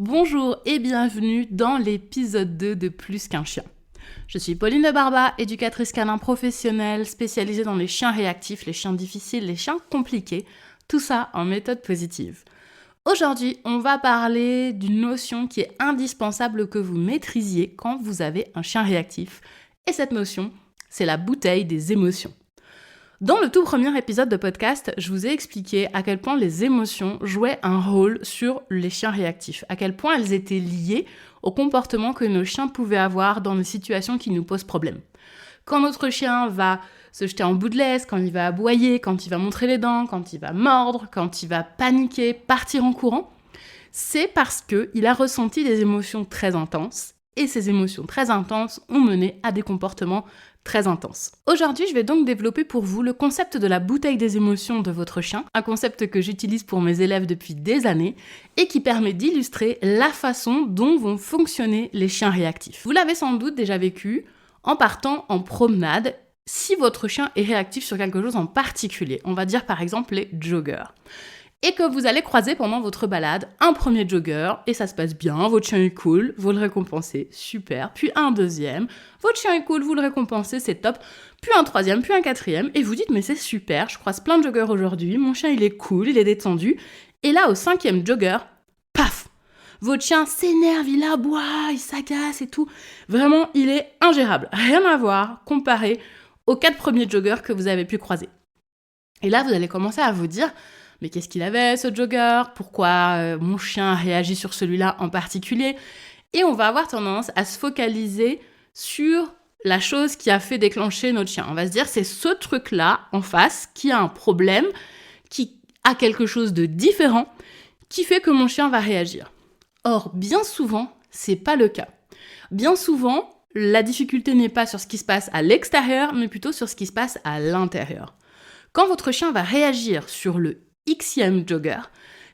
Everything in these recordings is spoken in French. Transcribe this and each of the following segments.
Bonjour et bienvenue dans l'épisode 2 de Plus qu'un chien. Je suis Pauline de Barba, éducatrice canin professionnelle spécialisée dans les chiens réactifs, les chiens difficiles, les chiens compliqués, tout ça en méthode positive. Aujourd'hui, on va parler d'une notion qui est indispensable que vous maîtrisiez quand vous avez un chien réactif. Et cette notion, c'est la bouteille des émotions. Dans le tout premier épisode de podcast, je vous ai expliqué à quel point les émotions jouaient un rôle sur les chiens réactifs, à quel point elles étaient liées au comportement que nos chiens pouvaient avoir dans les situations qui nous posent problème. Quand notre chien va se jeter en bout de laisse, quand il va aboyer, quand il va montrer les dents, quand il va mordre, quand il va paniquer, partir en courant, c'est parce qu'il a ressenti des émotions très intenses et ces émotions très intenses ont mené à des comportements très intenses. Aujourd'hui, je vais donc développer pour vous le concept de la bouteille des émotions de votre chien, un concept que j'utilise pour mes élèves depuis des années et qui permet d'illustrer la façon dont vont fonctionner les chiens réactifs. Vous l'avez sans doute déjà vécu en partant en promenade si votre chien est réactif sur quelque chose en particulier. On va dire par exemple les joggers. Et que vous allez croiser pendant votre balade un premier jogger, et ça se passe bien, votre chien est cool, vous le récompensez, super. Puis un deuxième, votre chien est cool, vous le récompensez, c'est top. Puis un troisième, puis un quatrième, et vous dites mais c'est super, je croise plein de joggers aujourd'hui, mon chien il est cool, il est détendu. Et là au cinquième jogger, paf, votre chien s'énerve, il aboie, il s'agace et tout. Vraiment, il est ingérable, rien à voir comparé aux 4 premiers joggers que vous avez pu croiser. Et là vous allez commencer à vous dire... Mais qu'est-ce qu'il avait, ce jogger ? Pourquoi mon chien réagit sur celui-là en particulier ? Et on va avoir tendance à se focaliser sur la chose qui a fait déclencher notre chien. On va se dire, c'est ce truc-là en face qui a un problème, qui a quelque chose de différent, qui fait que mon chien va réagir. Or, bien souvent, c'est pas le cas. Bien souvent, la difficulté n'est pas sur ce qui se passe à l'extérieur, mais plutôt sur ce qui se passe à l'intérieur. Quand votre chien va réagir sur le Xème jogger,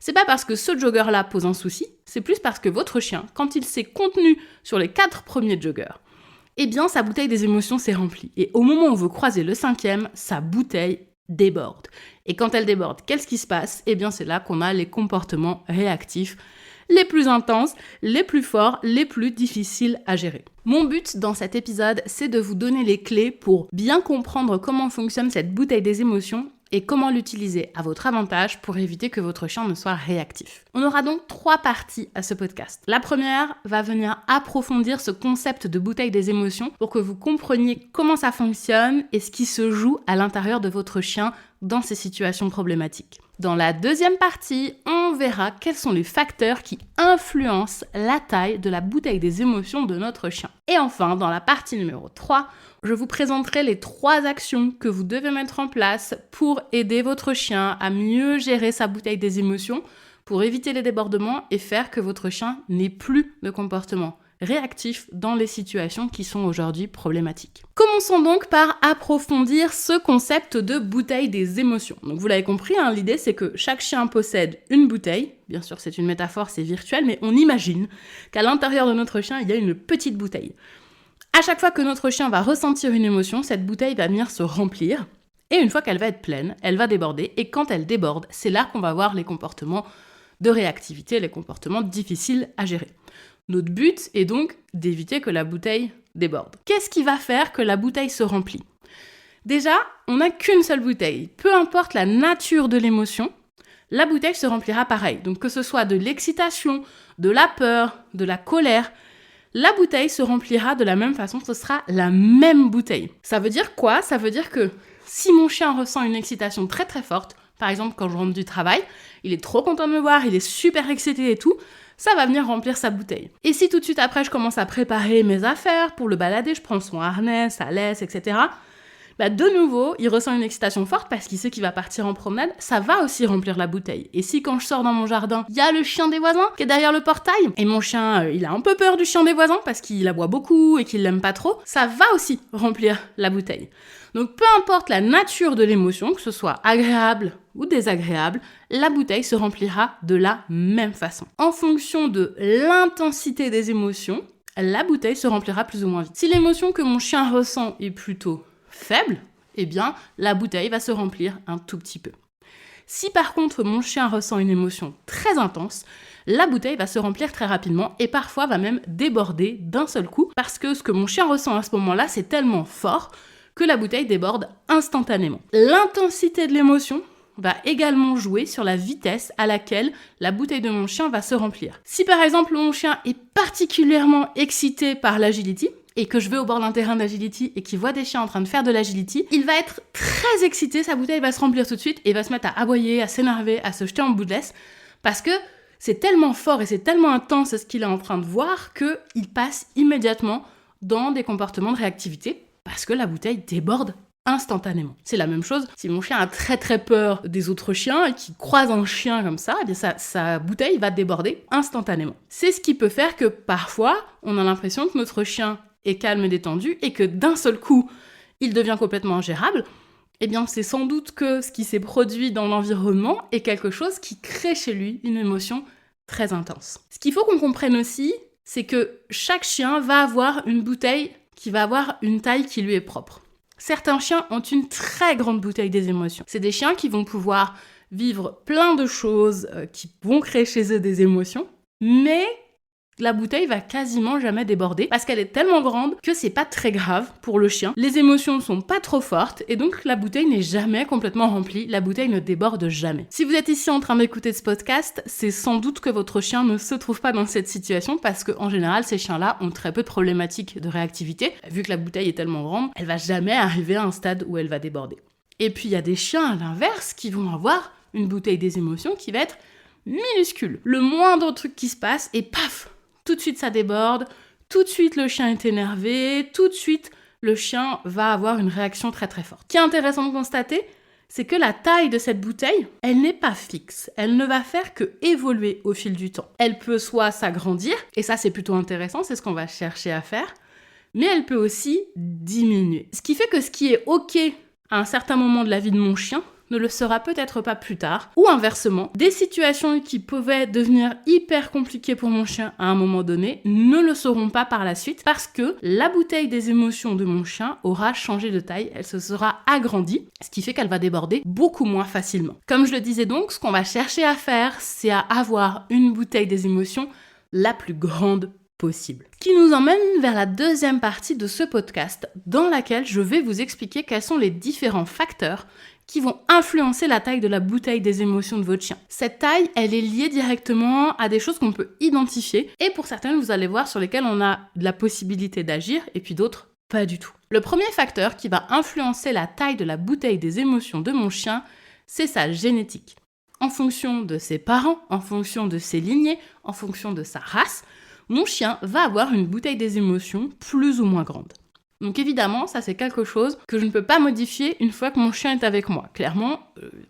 c'est pas parce que ce jogger-là pose un souci, c'est plus parce que votre chien, quand il s'est contenu sur les 4 premiers joggers, eh bien sa bouteille des émotions s'est remplie. Et au moment où vous croisez le 5e, sa bouteille déborde. Et quand elle déborde, qu'est-ce qui se passe ? Eh bien c'est là qu'on a les comportements réactifs les plus intenses, les plus forts, les plus difficiles à gérer. Mon but dans cet épisode, c'est de vous donner les clés pour bien comprendre comment fonctionne cette bouteille des émotions et comment l'utiliser à votre avantage pour éviter que votre chien ne soit réactif. On aura donc 3 parties à ce podcast. La première va venir approfondir ce concept de bouteille des émotions pour que vous compreniez comment ça fonctionne et ce qui se joue à l'intérieur de votre chien dans ces situations problématiques. Dans la deuxième partie, on verra quels sont les facteurs qui influencent la taille de la bouteille des émotions de notre chien. Et enfin, dans la partie numéro 3, je vous présenterai les 3 actions que vous devez mettre en place pour aider votre chien à mieux gérer sa bouteille des émotions, pour éviter les débordements et faire que votre chien n'ait plus de comportement réactif dans les situations qui sont aujourd'hui problématiques. Commençons donc par approfondir ce concept de bouteille des émotions. Donc vous l'avez compris, l'idée c'est que chaque chien possède une bouteille. Bien sûr c'est une métaphore, c'est virtuel, mais on imagine qu'à l'intérieur de notre chien il y a une petite bouteille. À chaque fois que notre chien va ressentir une émotion, cette bouteille va venir se remplir. Et une fois qu'elle va être pleine, elle va déborder. Et quand elle déborde, c'est là qu'on va voir les comportements de réactivité, les comportements difficiles à gérer. Notre but est donc d'éviter que la bouteille déborde. Qu'est-ce qui va faire que la bouteille se remplit ? Déjà, on n'a qu'une seule bouteille. Peu importe la nature de l'émotion, la bouteille se remplira pareil. Donc que ce soit de l'excitation, de la peur, de la colère, la bouteille se remplira de la même façon, ce sera la même bouteille. Ça veut dire quoi ? Ça veut dire que si mon chien ressent une excitation très très forte, par exemple quand je rentre du travail, il est trop content de me voir, il est super excité et tout, ça va venir remplir sa bouteille. Et si tout de suite après je commence à préparer mes affaires pour le balader, je prends son harnais, sa laisse, etc., de nouveau, il ressent une excitation forte parce qu'il sait qu'il va partir en promenade, ça va aussi remplir la bouteille. Et si quand je sors dans mon jardin, il y a le chien des voisins qui est derrière le portail, et mon chien, il a un peu peur du chien des voisins parce qu'il aboie beaucoup et qu'il l'aime pas trop, ça va aussi remplir la bouteille. Donc peu importe la nature de l'émotion, que ce soit agréable ou désagréable, la bouteille se remplira de la même façon. En fonction de l'intensité des émotions, la bouteille se remplira plus ou moins vite. Si l'émotion que mon chien ressent est plutôt faible, eh bien la bouteille va se remplir un tout petit peu. Si par contre mon chien ressent une émotion très intense, la bouteille va se remplir très rapidement et parfois va même déborder d'un seul coup parce que ce que mon chien ressent à ce moment-là, c'est tellement fort que la bouteille déborde instantanément. L'intensité de l'émotion va également jouer sur la vitesse à laquelle la bouteille de mon chien va se remplir. Si par exemple mon chien est particulièrement excité par l'agility et que je vais au bord d'un terrain d'agility et qu'il voit des chiens en train de faire de l'agility, il va être très excité, sa bouteille va se remplir tout de suite et va se mettre à aboyer, à s'énerver, à se jeter en bout de laisse parce que c'est tellement fort et c'est tellement intense ce qu'il est en train de voir qu'il passe immédiatement dans des comportements de réactivité parce que la bouteille déborde instantanément. C'est la même chose si mon chien a très très peur des autres chiens et qu'il croise un chien comme ça, eh bien sa bouteille va déborder instantanément. C'est ce qui peut faire que parfois on a l'impression que notre chien est calme et détendu et que d'un seul coup il devient complètement ingérable. Eh bien c'est sans doute que ce qui s'est produit dans l'environnement est quelque chose qui crée chez lui une émotion très intense. Ce qu'il faut qu'on comprenne aussi, c'est que chaque chien va avoir une bouteille qui va avoir une taille qui lui est propre. Certains chiens ont une très grande bouteille des émotions. C'est des chiens qui vont pouvoir vivre plein de choses, qui vont créer chez eux des émotions, mais la bouteille va quasiment jamais déborder parce qu'elle est tellement grande que c'est pas très grave pour le chien. Les émotions sont pas trop fortes et donc la bouteille n'est jamais complètement remplie, la bouteille ne déborde jamais. Si vous êtes ici en train d'écouter ce podcast, c'est sans doute que votre chien ne se trouve pas dans cette situation parce qu'en général, ces chiens-là ont très peu de problématiques de réactivité. Vu que la bouteille est tellement grande, elle va jamais arriver à un stade où elle va déborder. Et puis il y a des chiens à l'inverse qui vont avoir une bouteille des émotions qui va être minuscule. Le moindre truc qui se passe et paf, tout de suite ça déborde, tout de suite le chien est énervé, tout de suite le chien va avoir une réaction très très forte. Ce qui est intéressant de constater, c'est que la taille de cette bouteille, elle n'est pas fixe. Elle ne va faire que évoluer au fil du temps. Elle peut soit s'agrandir, et ça c'est plutôt intéressant, c'est ce qu'on va chercher à faire, mais elle peut aussi diminuer. Ce qui fait que ce qui est ok à un certain moment de la vie de mon chien, ne le sera peut-être pas plus tard, ou inversement, des situations qui pouvaient devenir hyper compliquées pour mon chien à un moment donné ne le seront pas par la suite parce que la bouteille des émotions de mon chien aura changé de taille, elle se sera agrandie, ce qui fait qu'elle va déborder beaucoup moins facilement. Comme je le disais donc, ce qu'on va chercher à faire, c'est à avoir une bouteille des émotions la plus grande possible. Ce qui nous emmène vers la deuxième partie de ce podcast, dans laquelle je vais vous expliquer quels sont les différents facteurs qui vont influencer la taille de la bouteille des émotions de votre chien. Cette taille, elle est liée directement à des choses qu'on peut identifier, et pour certaines, vous allez voir, sur lesquelles on a de la possibilité d'agir, et puis d'autres, pas du tout. Le premier facteur qui va influencer la taille de la bouteille des émotions de mon chien, c'est sa génétique. En fonction de ses parents, en fonction de ses lignées, en fonction de sa race, mon chien va avoir une bouteille des émotions plus ou moins grande. Donc évidemment, ça c'est quelque chose que je ne peux pas modifier une fois que mon chien est avec moi. Clairement,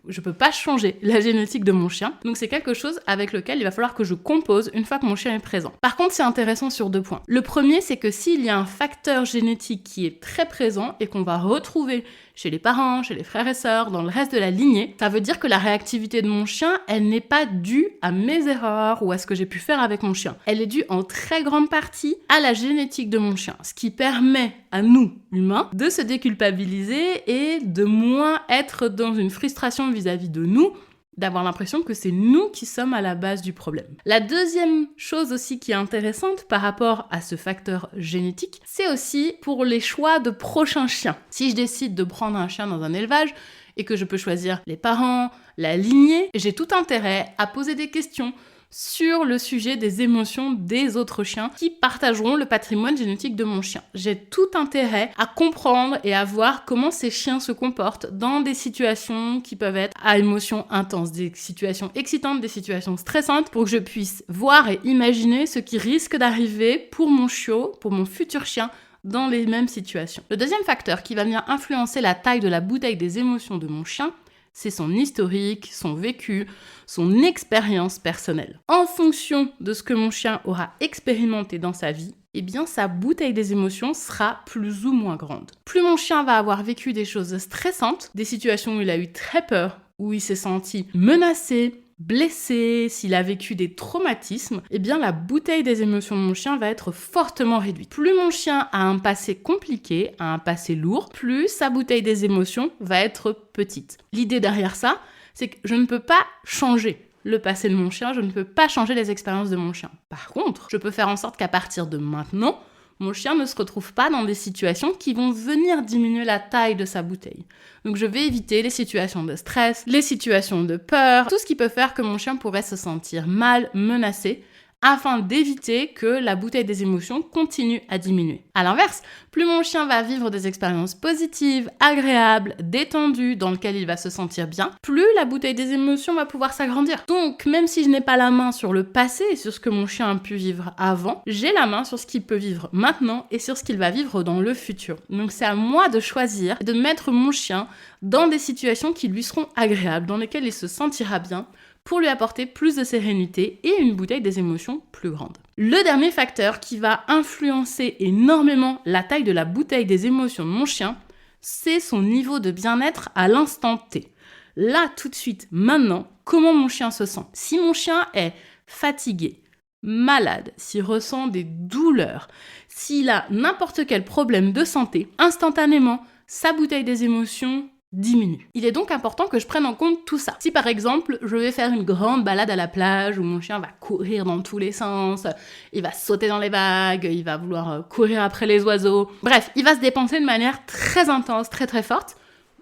je ne peux pas changer la génétique de mon chien. Donc c'est quelque chose avec lequel il va falloir que je compose une fois que mon chien est présent. Par contre, c'est intéressant sur 2 points. Le premier, c'est que s'il y a un facteur génétique qui est très présent et qu'on va retrouver chez les parents, chez les frères et sœurs, dans le reste de la lignée, ça veut dire que la réactivité de mon chien, elle n'est pas due à mes erreurs ou à ce que j'ai pu faire avec mon chien. Elle est due en très grande partie à la génétique de mon chien, ce qui permet à nous, humains, de se déculpabiliser et de moins être dans une frustration vis-à-vis de nous, d'avoir l'impression que c'est nous qui sommes à la base du problème. La deuxième chose aussi qui est intéressante par rapport à ce facteur génétique, c'est aussi pour les choix de prochains chiens. Si je décide de prendre un chien dans un élevage et que je peux choisir les parents, la lignée, j'ai tout intérêt à poser des questions sur le sujet des émotions des autres chiens qui partageront le patrimoine génétique de mon chien. J'ai tout intérêt à comprendre et à voir comment ces chiens se comportent dans des situations qui peuvent être à émotions intenses, des situations excitantes, des situations stressantes, pour que je puisse voir et imaginer ce qui risque d'arriver pour mon chiot, pour mon futur chien, dans les mêmes situations. Le deuxième facteur qui va venir influencer la taille de la bouteille des émotions de mon chien, c'est son historique, son vécu, son expérience personnelle. En fonction de ce que mon chien aura expérimenté dans sa vie, eh bien sa bouteille des émotions sera plus ou moins grande. Plus mon chien va avoir vécu des choses stressantes, des situations où il a eu très peur, où il s'est senti menacé, blessé, s'il a vécu des traumatismes, eh bien la bouteille des émotions de mon chien va être fortement réduite. Plus mon chien a un passé compliqué, a un passé lourd, plus sa bouteille des émotions va être petite. L'idée derrière ça, c'est que je ne peux pas changer le passé de mon chien, je ne peux pas changer les expériences de mon chien. Par contre, je peux faire en sorte qu'à partir de maintenant, mon chien ne se retrouve pas dans des situations qui vont venir diminuer la taille de sa bouteille. Donc je vais éviter les situations de stress, les situations de peur, tout ce qui peut faire que mon chien pourrait se sentir mal, menacé, afin d'éviter que la bouteille des émotions continue à diminuer. À l'inverse, plus mon chien va vivre des expériences positives, agréables, détendues, dans lesquelles il va se sentir bien, plus la bouteille des émotions va pouvoir s'agrandir. Donc, même si je n'ai pas la main sur le passé et sur ce que mon chien a pu vivre avant, j'ai la main sur ce qu'il peut vivre maintenant et sur ce qu'il va vivre dans le futur. Donc, c'est à moi de choisir, de mettre mon chien dans des situations qui lui seront agréables, dans lesquelles il se sentira bien, pour lui apporter plus de sérénité et une bouteille des émotions plus grande. Le dernier facteur qui va influencer énormément la taille de la bouteille des émotions de mon chien, c'est son niveau de bien-être à l'instant T. Là, tout de suite, maintenant, comment mon chien se sent. Si mon chien est fatigué, malade, s'il ressent des douleurs, s'il a n'importe quel problème de santé, instantanément, sa bouteille des émotions diminue. Il est donc important que je prenne en compte tout ça. Si par exemple, je vais faire une grande balade à la plage où mon chien va courir dans tous les sens, il va sauter dans les vagues, il va vouloir courir après les oiseaux, bref, il va se dépenser de manière très intense, très très forte,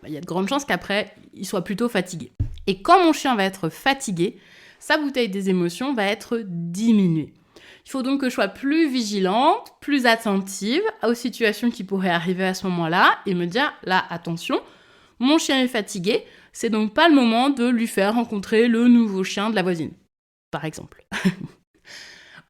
il y a de grandes chances qu'après, il soit plutôt fatigué. Et quand mon chien va être fatigué, sa bouteille des émotions va être diminuée. Il faut donc que je sois plus vigilante, plus attentive aux situations qui pourraient arriver à ce moment-là et me dire, là, attention, mon chien est fatigué, c'est donc pas le moment de lui faire rencontrer le nouveau chien de la voisine, par exemple.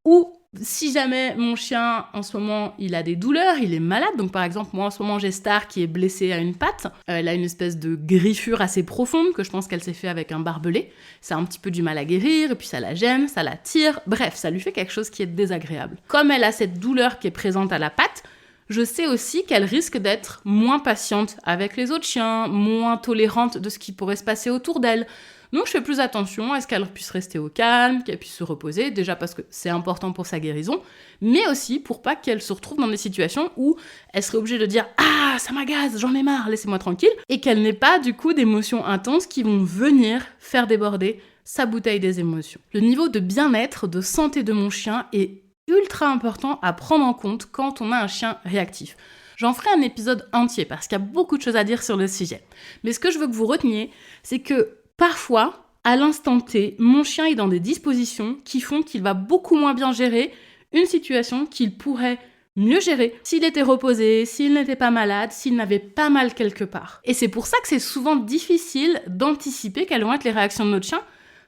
Ou si jamais mon chien, en ce moment, il a des douleurs, il est malade, donc par exemple, moi en ce moment j'ai Star qui est blessée à une patte, elle a une espèce de griffure assez profonde que je pense qu'elle s'est fait avec un barbelé, ça a un petit peu du mal à guérir, et puis ça la gêne, ça la tire, bref, ça lui fait quelque chose qui est désagréable. Comme elle a cette douleur qui est présente à la patte, je sais aussi qu'elle risque d'être moins patiente avec les autres chiens, moins tolérante de ce qui pourrait se passer autour d'elle. Donc je fais plus attention à ce qu'elle puisse rester au calme, qu'elle puisse se reposer, déjà parce que c'est important pour sa guérison, mais aussi pour pas qu'elle se retrouve dans des situations où elle serait obligée de dire « Ah, ça m'agace, j'en ai marre, laissez-moi tranquille », et qu'elle n'ait pas du coup d'émotions intenses qui vont venir faire déborder sa bouteille des émotions. Le niveau de bien-être, de santé de mon chien est ultra important à prendre en compte quand on a un chien réactif. J'en ferai un épisode entier parce qu'il y a beaucoup de choses à dire sur le sujet. Mais ce que je veux que vous reteniez, c'est que parfois, à l'instant T, mon chien est dans des dispositions qui font qu'il va beaucoup moins bien gérer une situation qu'il pourrait mieux gérer s'il était reposé, s'il n'était pas malade, s'il n'avait pas mal quelque part. Et c'est pour ça que c'est souvent difficile d'anticiper quelles vont être les réactions de notre chien,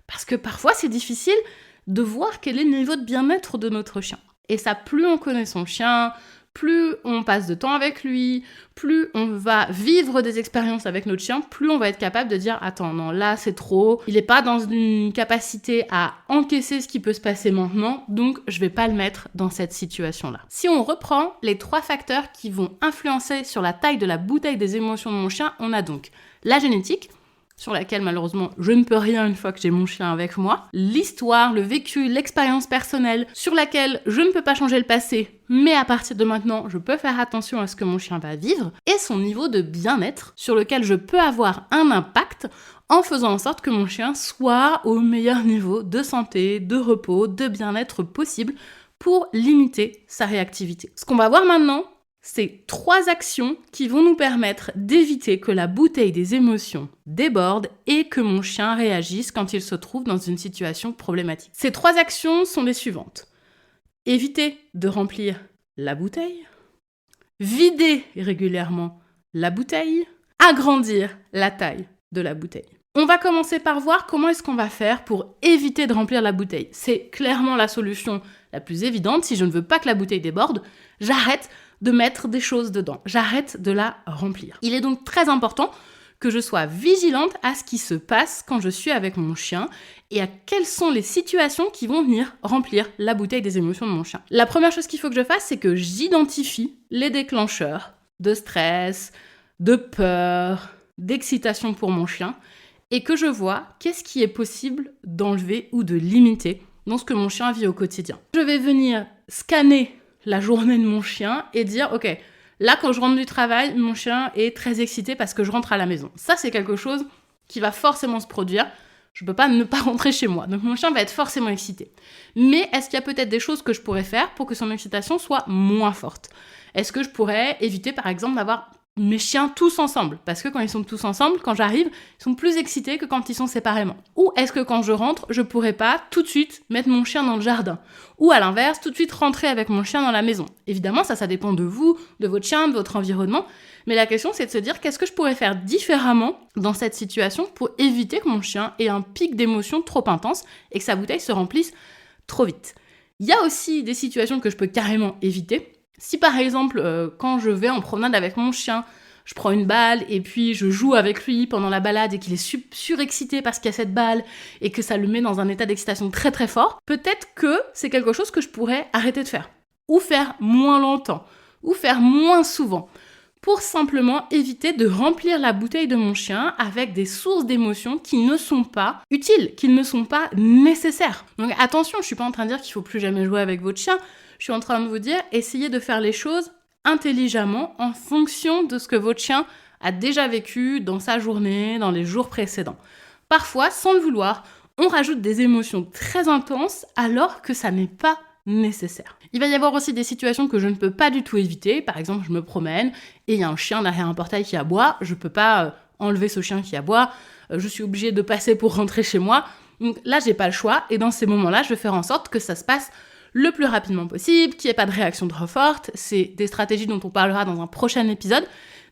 parce que parfois c'est difficile de voir quel est le niveau de bien-être de notre chien. Et ça, plus on connaît son chien, plus on passe de temps avec lui, plus on va vivre des expériences avec notre chien, plus on va être capable de dire « Attends, non, là c'est trop, il n'est pas dans une capacité à encaisser ce qui peut se passer maintenant, donc je vais pas le mettre dans cette situation-là. » Si on reprend les 3 facteurs qui vont influencer sur la taille de la bouteille des émotions de mon chien, on a donc la génétique, sur laquelle malheureusement je ne peux rien une fois que j'ai mon chien avec moi, l'histoire, le vécu, l'expérience personnelle, sur laquelle je ne peux pas changer le passé, mais à partir de maintenant, je peux faire attention à ce que mon chien va vivre, et son niveau de bien-être, sur lequel je peux avoir un impact en faisant en sorte que mon chien soit au meilleur niveau de santé, de repos, de bien-être possible pour limiter sa réactivité. Ce qu'on va voir maintenant, c'est 3 actions qui vont nous permettre d'éviter que la bouteille des émotions déborde et que mon chien réagisse quand il se trouve dans une situation problématique. Ces 3 actions sont les suivantes. Éviter de remplir la bouteille, vider régulièrement la bouteille, agrandir la taille de la bouteille. On va commencer par voir comment est-ce qu'on va faire pour éviter de remplir la bouteille. C'est clairement la solution la plus évidente. Si je ne veux pas que la bouteille déborde, j'arrête de mettre des choses dedans. J'arrête de la remplir. Il est donc très important que je sois vigilante à ce qui se passe quand je suis avec mon chien et à quelles sont les situations qui vont venir remplir la bouteille des émotions de mon chien. La première chose qu'il faut que je fasse, c'est que j'identifie les déclencheurs de stress, de peur, d'excitation pour mon chien et que je vois qu'est-ce qui est possible d'enlever ou de limiter dans ce que mon chien vit au quotidien. Je vais venir scanner la journée de mon chien et dire « Ok, là, quand je rentre du travail, mon chien est très excité parce que je rentre à la maison. » Ça, c'est quelque chose qui va forcément se produire. Je peux pas ne pas rentrer chez moi. Donc mon chien va être forcément excité. Mais est-ce qu'il y a peut-être des choses que je pourrais faire pour que son excitation soit moins forte ? Est-ce que je pourrais éviter par exemple d'avoir mes chiens tous ensemble ? Parce que quand ils sont tous ensemble, quand j'arrive, ils sont plus excités que quand ils sont séparément. Ou est-ce que quand je rentre, je pourrais pas tout de suite mettre mon chien dans le jardin ? Ou à l'inverse, tout de suite rentrer avec mon chien dans la maison ? Évidemment, ça dépend de vous, de votre chien, de votre environnement. Mais la question, c'est de se dire qu'est-ce que je pourrais faire différemment dans cette situation pour éviter que mon chien ait un pic d'émotion trop intense et que sa bouteille se remplisse trop vite. Il y a aussi des situations que je peux carrément éviter. Si par exemple, quand je vais en promenade avec mon chien, je prends une balle et puis je joue avec lui pendant la balade et qu'il est surexcité parce qu'il y a cette balle et que ça le met dans un état d'excitation très très fort, peut-être que c'est quelque chose que je pourrais arrêter de faire. Ou faire moins longtemps. Ou faire moins souvent. Pour simplement éviter de remplir la bouteille de mon chien avec des sources d'émotions qui ne sont pas utiles, qui ne sont pas nécessaires. Donc attention, je suis pas en train de dire qu'il faut plus jamais jouer avec votre chien, je suis en train de vous dire, essayez de faire les choses intelligemment en fonction de ce que votre chien a déjà vécu dans sa journée, dans les jours précédents. Parfois, sans le vouloir, on rajoute des émotions très intenses alors que ça n'est pas nécessaire. Il va y avoir aussi des situations que je ne peux pas du tout éviter. Par exemple, je me promène et il y a un chien derrière un portail qui aboie. Je peux pas enlever ce chien qui aboie. Je suis obligée de passer pour rentrer chez moi. Donc là, j'ai pas le choix. Et dans ces moments-là, je vais faire en sorte que ça se passe le plus rapidement possible, qu'il n'y ait pas de réaction trop forte. C'est des stratégies dont on parlera dans un prochain épisode.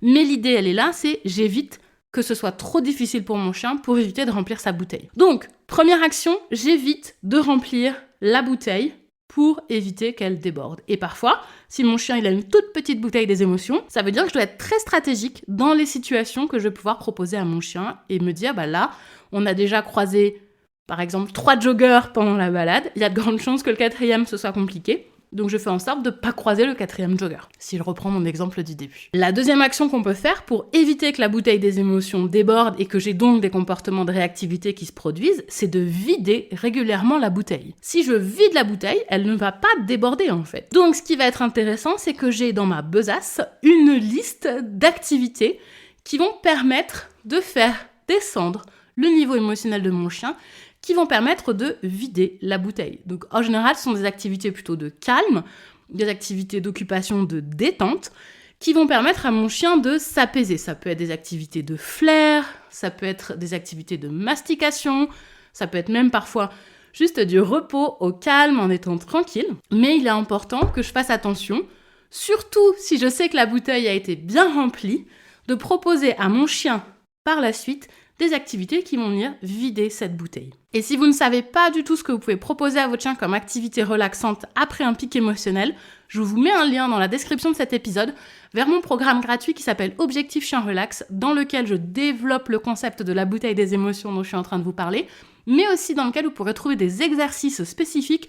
Mais l'idée, elle est là, c'est j'évite que ce soit trop difficile pour mon chien pour éviter de remplir sa bouteille. Donc, première action, j'évite de remplir la bouteille pour éviter qu'elle déborde. Et parfois, si mon chien il a une toute petite bouteille des émotions, ça veut dire que je dois être très stratégique dans les situations que je vais pouvoir proposer à mon chien et me dire, là, on a déjà croisé, par exemple, 3 joggers pendant la balade, il y a de grandes chances que le 4e ce soit compliqué. Donc je fais en sorte de ne pas croiser le 4e jogger, si je reprends mon exemple du début. La deuxième action qu'on peut faire pour éviter que la bouteille des émotions déborde et que j'ai donc des comportements de réactivité qui se produisent, c'est de vider régulièrement la bouteille. Si je vide la bouteille, elle ne va pas déborder en fait. Donc ce qui va être intéressant, c'est que j'ai dans ma besace une liste d'activités qui vont permettre de faire descendre le niveau émotionnel de mon chien, qui vont permettre de vider la bouteille. Donc en général, ce sont des activités plutôt de calme, des activités d'occupation, de détente, qui vont permettre à mon chien de s'apaiser. Ça peut être des activités de flair, ça peut être des activités de mastication, ça peut être même parfois juste du repos au calme en étant tranquille. Mais il est important que je fasse attention, surtout si je sais que la bouteille a été bien remplie, de proposer à mon chien par la suite des activités qui vont venir vider cette bouteille. Et si vous ne savez pas du tout ce que vous pouvez proposer à votre chien comme activité relaxante après un pic émotionnel, je vous mets un lien dans la description de cet épisode vers mon programme gratuit qui s'appelle Objectif Chien Relax, dans lequel je développe le concept de la bouteille des émotions dont je suis en train de vous parler, mais aussi dans lequel vous pourrez trouver des exercices spécifiques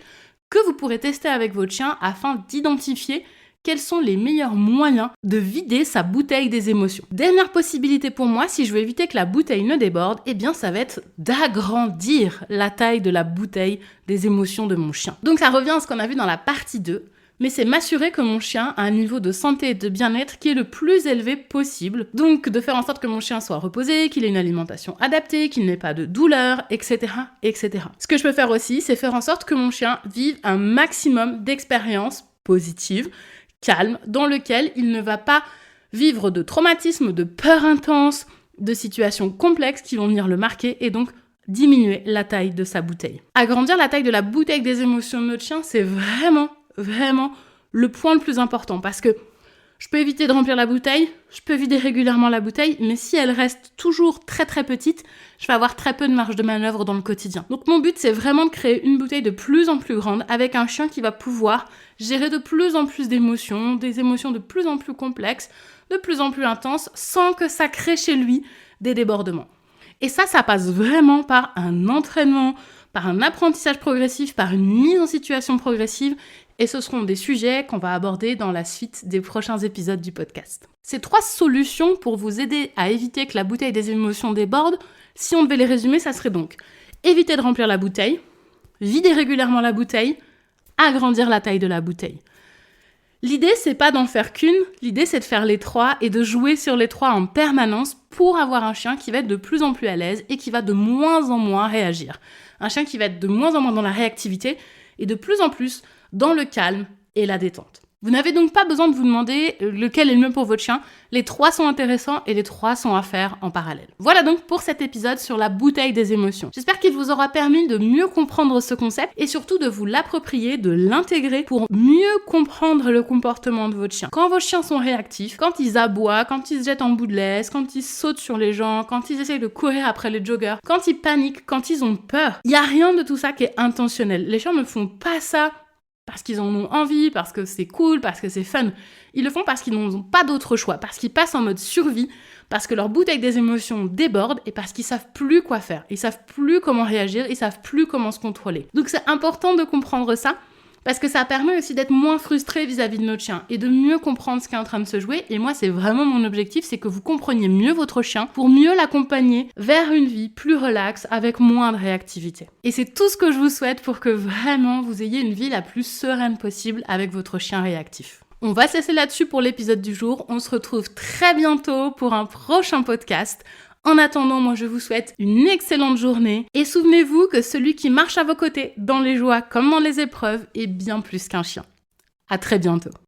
que vous pourrez tester avec votre chien afin d'identifier quels sont les meilleurs moyens de vider sa bouteille des émotions. Dernière possibilité pour moi, si je veux éviter que la bouteille ne déborde, ça va être d'agrandir la taille de la bouteille des émotions de mon chien. Donc ça revient à ce qu'on a vu dans la partie 2, mais c'est m'assurer que mon chien a un niveau de santé et de bien-être qui est le plus élevé possible. Donc de faire en sorte que mon chien soit reposé, qu'il ait une alimentation adaptée, qu'il n'ait pas de douleur, etc., etc. Ce que je peux faire aussi, c'est faire en sorte que mon chien vive un maximum d'expériences positives, calme, dans lequel il ne va pas vivre de traumatismes, de peurs intenses, de situations complexes qui vont venir le marquer et donc diminuer la taille de sa bouteille. Agrandir la taille de la bouteille des émotions de notre chien, c'est vraiment le point le plus important parce que je peux éviter de remplir la bouteille, je peux vider régulièrement la bouteille, mais si elle reste toujours très très petite, je vais avoir très peu de marge de manœuvre dans le quotidien. Donc mon but, c'est vraiment de créer une bouteille de plus en plus grande avec un chien qui va pouvoir gérer de plus en plus d'émotions, des émotions de plus en plus complexes, de plus en plus intenses, sans que ça crée chez lui des débordements. Et ça passe vraiment par un entraînement, par un apprentissage progressif, par une mise en situation progressive. Et ce seront des sujets qu'on va aborder dans la suite des prochains épisodes du podcast. Ces 3 solutions pour vous aider à éviter que la bouteille des émotions déborde, si on devait les résumer, ça serait donc éviter de remplir la bouteille, vider régulièrement la bouteille, agrandir la taille de la bouteille. L'idée, c'est pas d'en faire qu'une, l'idée c'est de faire les 3 et de jouer sur les 3 en permanence pour avoir un chien qui va être de plus en plus à l'aise et qui va de moins en moins réagir. Un chien qui va être de moins en moins dans la réactivité et de plus en plus dans le calme et la détente. Vous n'avez donc pas besoin de vous demander lequel est le mieux pour votre chien. Les 3 sont intéressants et les 3 sont à faire en parallèle. Voilà donc pour cet épisode sur la bouteille des émotions. J'espère qu'il vous aura permis de mieux comprendre ce concept et surtout de vous l'approprier, de l'intégrer pour mieux comprendre le comportement de votre chien. Quand vos chiens sont réactifs, quand ils aboient, quand ils se jettent en bout de laisse, quand ils sautent sur les gens, quand ils essayent de courir après les joggers, quand ils paniquent, quand ils ont peur, il n'y a rien de tout ça qui est intentionnel. Les chiens ne font pas ça parce qu'ils en ont envie, parce que c'est cool, parce que c'est fun. Ils le font parce qu'ils n'ont pas d'autre choix, parce qu'ils passent en mode survie, parce que leur bouteille des émotions déborde et parce qu'ils savent plus quoi faire. Ils savent plus comment réagir, ils savent plus comment se contrôler. Donc c'est important de comprendre ça, parce que ça permet aussi d'être moins frustré vis-à-vis de notre chien et de mieux comprendre ce qui est en train de se jouer. Et moi, c'est vraiment mon objectif, c'est que vous compreniez mieux votre chien pour mieux l'accompagner vers une vie plus relaxe, avec moins de réactivité. Et c'est tout ce que je vous souhaite pour que vraiment vous ayez une vie la plus sereine possible avec votre chien réactif. On va se laisser là-dessus pour l'épisode du jour. On se retrouve très bientôt pour un prochain podcast. En attendant, moi je vous souhaite une excellente journée et souvenez-vous que celui qui marche à vos côtés, dans les joies comme dans les épreuves, est bien plus qu'un chien. À très bientôt.